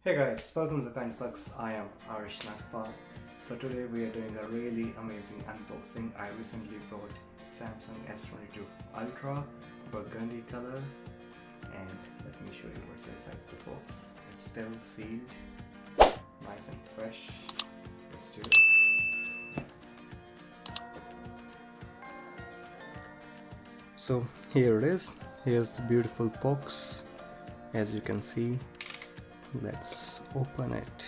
Hey guys, welcome to thekindflux. I am Aarish Nagpal. So today we are doing a really amazing unboxing. I recently bought Samsung S22 Ultra burgundy color, and let me show you what's inside the box. It's still sealed, nice and fresh. Let's do it. So here it is. Here's the beautiful box. As you can see, let's open it.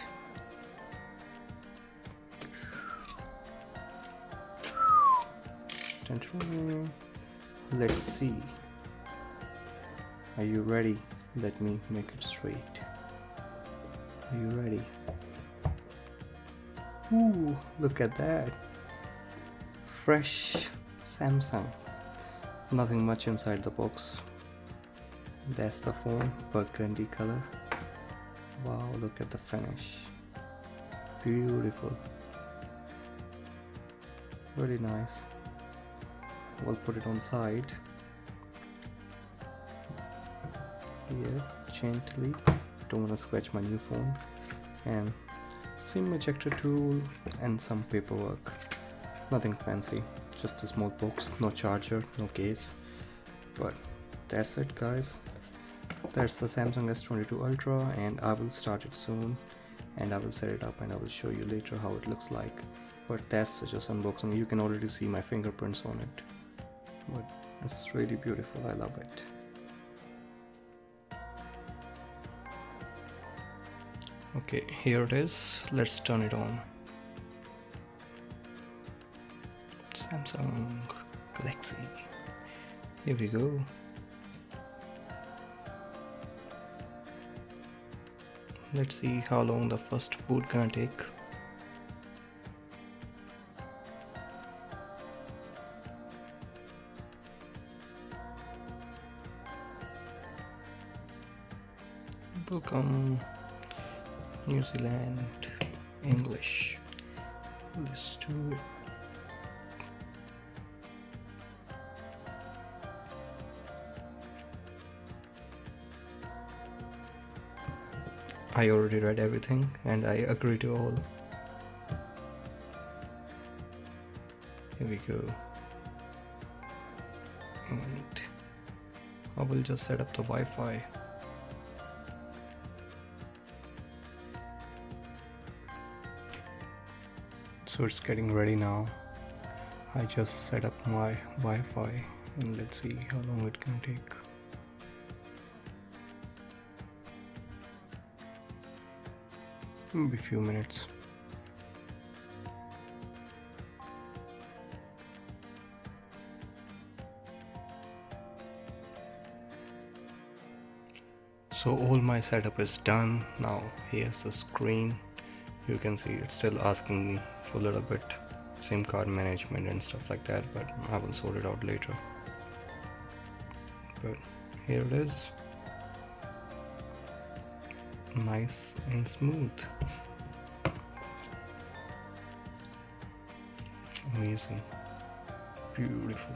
Let's see. Are you ready? Let me make it straight. Are you ready? Ooh, look at that. Fresh Samsung. Nothing much inside the box. That's the phone, burgundy color. Wow, look at the finish. Beautiful. Really nice. We'll put it on side. Here, gently. Don't want to scratch my new phone. And SIM ejector tool and some paperwork. Nothing fancy. Just a small box, no charger, no case. But that's it, guys. That's the Samsung S22 Ultra, and I will start it soon, and I will set it up and I will show you later how it looks like. But that's just unboxing. You can already see my fingerprints on it, but it's really beautiful. I love it. Okay, here it is. Let's turn it on. Samsung Galaxy. Here we go. Let's see how long the first boot gonna take. Welcome, New Zealand, English. Let's do it. I already read everything and I agree to all. Here we go. And I will just set up the Wi-Fi. So it's getting ready now. I just set up my Wi-Fi and let's see how long it can take. Maybe a few minutes. So all my setup is done. Now here's the screen. You can see it's still asking me for a little bit SIM card management and stuff like that, but I will sort it out later. But here it is. Nice and smooth. Amazing. Beautiful.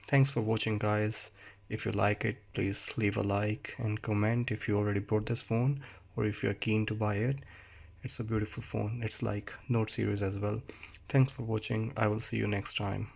Thanks for watching, guys. If you like it, please leave a like and comment if you already bought this phone or if you're keen to buy it. It's a beautiful phone. It's like Note series as well. Thanks for watching. I will see you next time.